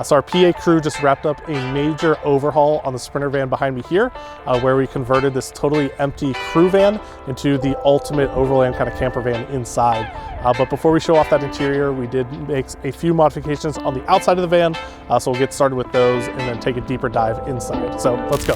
So our PA crew just wrapped up a major overhaul on the Sprinter van behind me here, where we converted this totally empty crew van into the ultimate overland kind of camper van inside. But before we show off that interior, we did make a few modifications on the outside of the van. So we'll get started with those and then take a deeper dive inside. So let's go.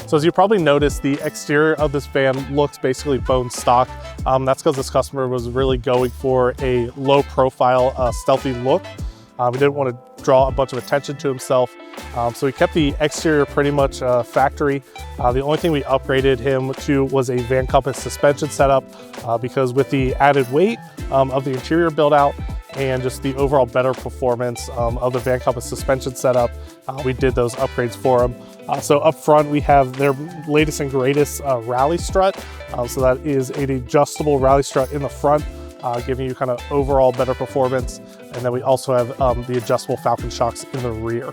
So as you probably noticed, the exterior of this van looks basically bone stock. That's because this customer was really going for a low profile, stealthy look. He didn't want to draw a bunch of attention to himself. So he kept the exterior pretty much factory. The only thing we upgraded him to was a Van Compass suspension setup because with the added weight of the interior build out and just the overall better performance of the Van Compass suspension setup, we did those upgrades for him. So up front, we have their latest and greatest rally strut. So that is an adjustable rally strut in the front, giving you kind of overall better performance. And then we also have the adjustable Falcon shocks in the rear.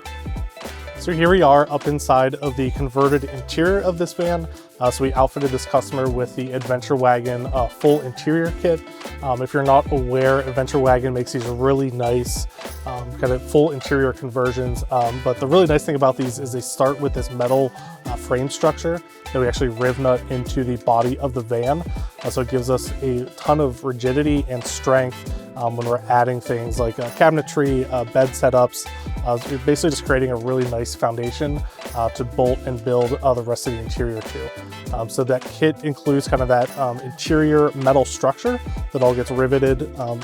So here we are up inside of the converted interior of this van. So we outfitted this customer with the Adventure Wagon full interior kit. If you're not aware, Adventure Wagon makes these really nice kind of full interior conversions. But the really nice thing about these is they start with this metal frame structure that we actually riv nut into the body of the van. So it gives us a ton of rigidity and strength when we're adding things like cabinetry, bed setups. So we're basically just creating a really nice foundation to bolt and build the rest of the interior to. So that kit includes kind of that interior metal structure that all gets riveted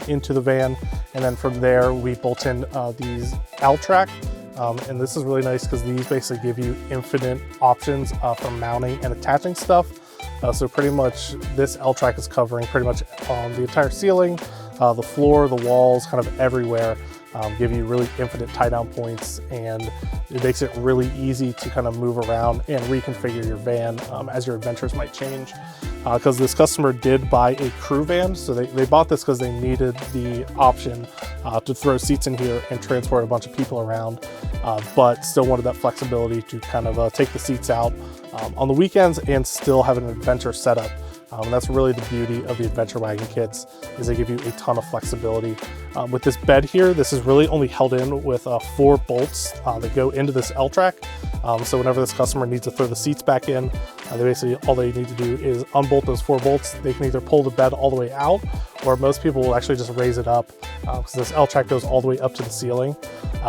into the van. And then from there, we bolt in these L-track. And this is really nice because these basically give you infinite options for mounting and attaching stuff. So pretty much this L-track is covering pretty much the entire ceiling, the floor, the walls, kind of everywhere. Give you really infinite tie down points, and it makes it really easy to kind of move around and reconfigure your van as your adventures might change. Because this customer did buy a crew van, so they bought this because they needed the option to throw seats in here and transport a bunch of people around, but still wanted that flexibility to kind of take the seats out on the weekends and still have an adventure setup. And that's really the beauty of the Adventure Wagon kits, is they give you a ton of flexibility. With this bed here, this is really only held in with 4 bolts that go into this L-track. So whenever this customer needs to throw the seats back in, they basically, all they need to do is unbolt those 4 bolts. They can either pull the bed all the way out, or most people will actually just raise it up, because this L-track goes all the way up to the ceiling.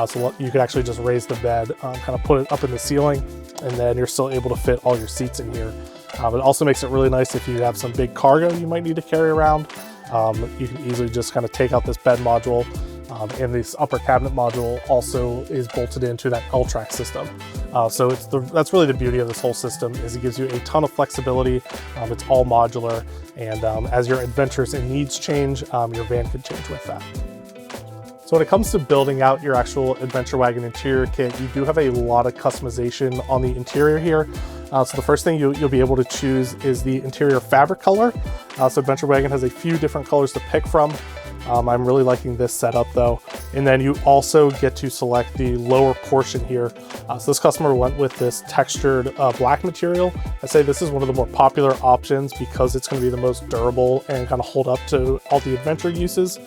So you could actually just raise the bed, kind of put it up in the ceiling, and then you're still able to fit all your seats in here. It also makes it really nice if you have some big cargo you might need to carry around. You can easily just kind of take out this bed module, and this upper cabinet module also is bolted into that L-track system. So that's really the beauty of this whole system, is it gives you a ton of flexibility. It's all modular, and as your adventures and needs change, your van can change with that. So when it comes to building out your actual Adventure Wagon interior kit, you do have a lot of customization on the interior here. So the first thing you'll be able to choose is the interior fabric color. So Adventure Wagon has a few different colors to pick from. I'm really liking this setup though. And then you also get to select the lower portion here. So this customer went with this textured black material. I'd say this is one of the more popular options because it's going to be the most durable and kind of hold up to all the adventure uses.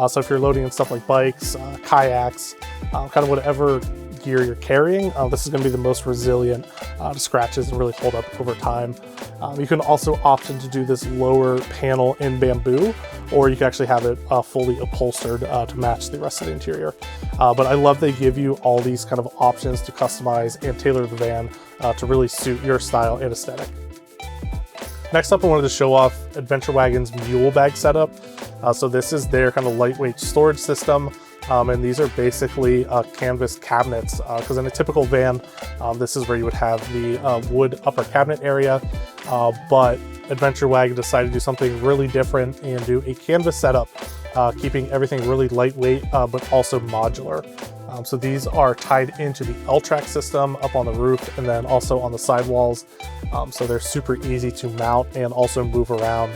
So if you're loading in stuff like bikes, kayaks, kind of whatever gear you're carrying, this is going to be the most resilient to scratches and really hold up over time. You can also opt to do this lower panel in bamboo, or you can actually have it fully upholstered to match the rest of the interior. But I love they give you all these kind of options to customize and tailor the van to really suit your style and aesthetic. Next up, I wanted to show off Adventure Wagon's mule bag setup. So this is their kind of lightweight storage system. And these are basically canvas cabinets, because in a typical van, this is where you would have the wood upper cabinet area, but Adventure Wagon decided to do something really different and do a canvas setup, keeping everything really lightweight, but also modular. So these are tied into the L-track system up on the roof and then also on the sidewalls. So they're super easy to mount and also move around.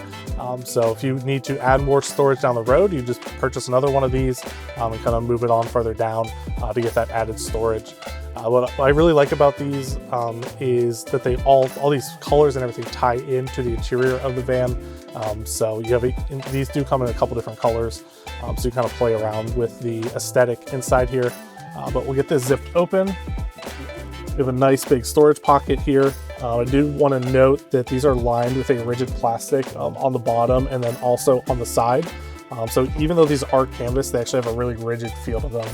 So if you need to add more storage down the road, you just purchase another one of these and kind of move it on further down to get that added storage. What I really like about these is that they all these colors and everything tie into the interior of the van. So you have these do come in a couple different colors, so you kind of play around with the aesthetic inside here. But we'll get this zipped open. We have a nice big storage pocket here. I do want to note that these are lined with a rigid plastic on the bottom and then also on the side. So even though these are canvas, they actually have a really rigid feel to them,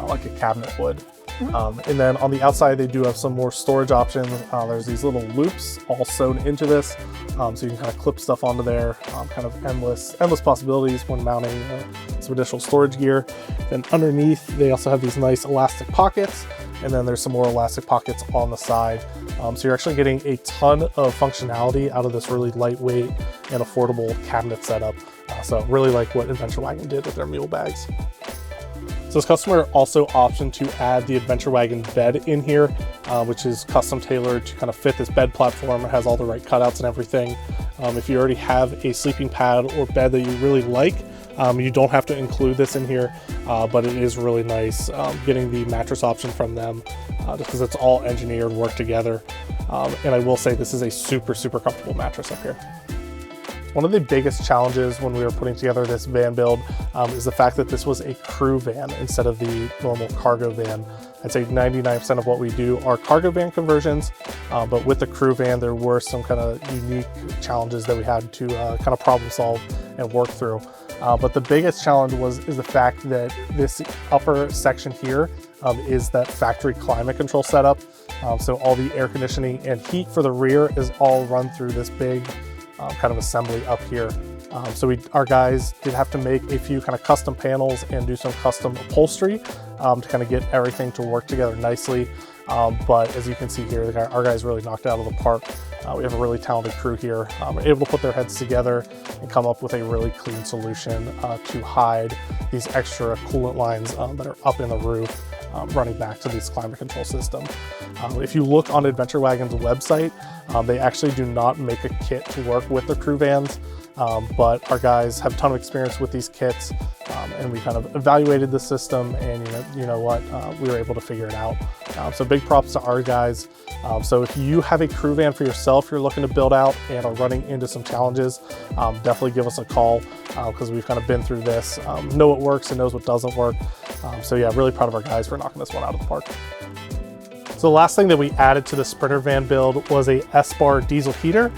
like a cabinet would. And then on the outside, they do have some more storage options. There's these little loops all sewn into this, so you can kind of clip stuff onto there. Kind of endless possibilities when mounting some additional storage gear. Then underneath, they also have these nice elastic pockets, and then there's some more elastic pockets on the side. So you're actually getting a ton of functionality out of this really lightweight and affordable cabinet setup. So really like what Adventure Wagon did with their mule bags. So this customer also optioned to add the Adventure Wagon bed in here, which is custom tailored to kind of fit this bed platform. It has all the right cutouts and everything. If you already have a sleeping pad or bed that you really like, you don't have to include this in here, but it is really nice getting the mattress option from them, just because it's all engineered, worked together. And I will say this is a super, super comfortable mattress up here. One of the biggest challenges when we were putting together this van build is the fact that this was a crew van instead of the normal cargo van. I'd say 99% of what we do are cargo van conversions, but with the crew van, there were some kind of unique challenges that we had to kind of problem solve and work through. But the biggest challenge is the fact that this upper section here is that factory climate control setup. So all the air conditioning and heat for the rear is all run through this big kind of assembly up here. So our guys did have to make a few kind of custom panels and do some custom upholstery to kind of get everything to work together nicely. But as you can see here, our guys really knocked it out of the park. We have a really talented crew here. We're able to put their heads together and come up with a really clean solution to hide these extra coolant lines that are up in the roof, running back to this climate control system. If you look on Adventure Wagon's website, they actually do not make a kit to work with the crew vans, but our guys have a ton of experience with these kits, and we kind of evaluated the system, and you know what, we were able to figure it out. So big props to our guys. So if you have a crew van for yourself you're looking to build out and are running into some challenges, definitely give us a call, because we've kind of been through this, know what works and knows what doesn't work. So yeah, really proud of our guys for knocking this one out of the park. So the last thing that we added to the Sprinter van build was a S-bar diesel heater.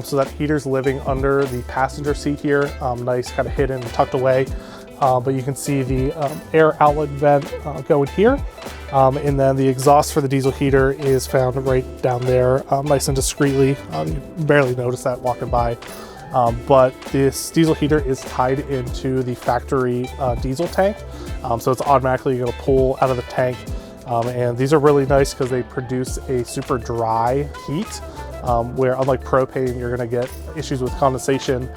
So that heater's living under the passenger seat here, nice kind of hidden and tucked away. But you can see the air outlet vent going here. And then the exhaust for the diesel heater is found right down there, nice and discreetly. You barely notice that walking by. But this diesel heater is tied into the factory diesel tank. So it's automatically going to pull out of the tank. And these are really nice because they produce a super dry heat, where unlike propane, you're going to get issues with condensation,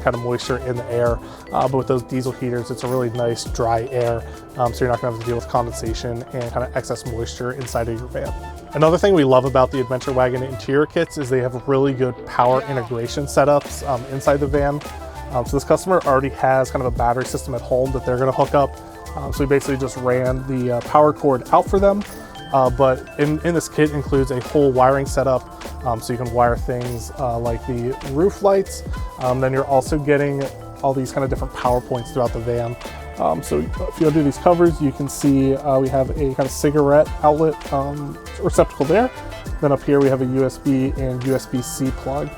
kind of moisture in the air. But with those diesel heaters, it's a really nice dry air, so you're not going to have to deal with condensation and kind of excess moisture inside of your van. Another thing we love about the Adventure Wagon interior kits is they have really good power integration setups inside the van. So this customer already has kind of a battery system at home that they're going to hook up. So we basically just ran the power cord out for them. But in this kit includes a whole wiring setup, so you can wire things like the roof lights. Then you're also getting all these kind of different power points throughout the van. So if you undo these covers, you can see we have a kind of cigarette outlet receptacle there. Then up here we have a USB and USB-C plug.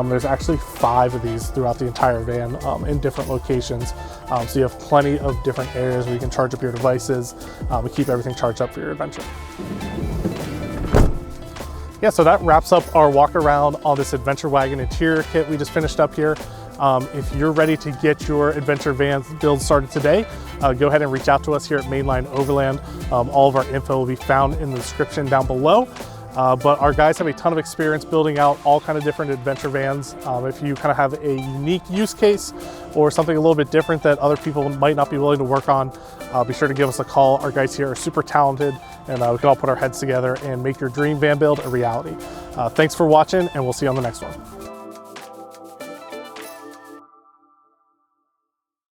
There's actually 5 of these throughout the entire van in different locations. So you have plenty of different areas where you can charge up your devices and keep everything charged up for your adventure. Yeah, so that wraps up our walk around on this Adventure Wagon interior kit we just finished up here. If you're ready to get your adventure van build started today, go ahead and reach out to us here at Mainline Overland. All of our info will be found in the description down below. But our guys have a ton of experience building out all kind of different adventure vans. If you kind of have a unique use case or something a little bit different that other people might not be willing to work on, be sure to give us a call. Our guys here are super talented, and we can all put our heads together and make your dream van build a reality. Thanks for watching, and we'll see you on the next one.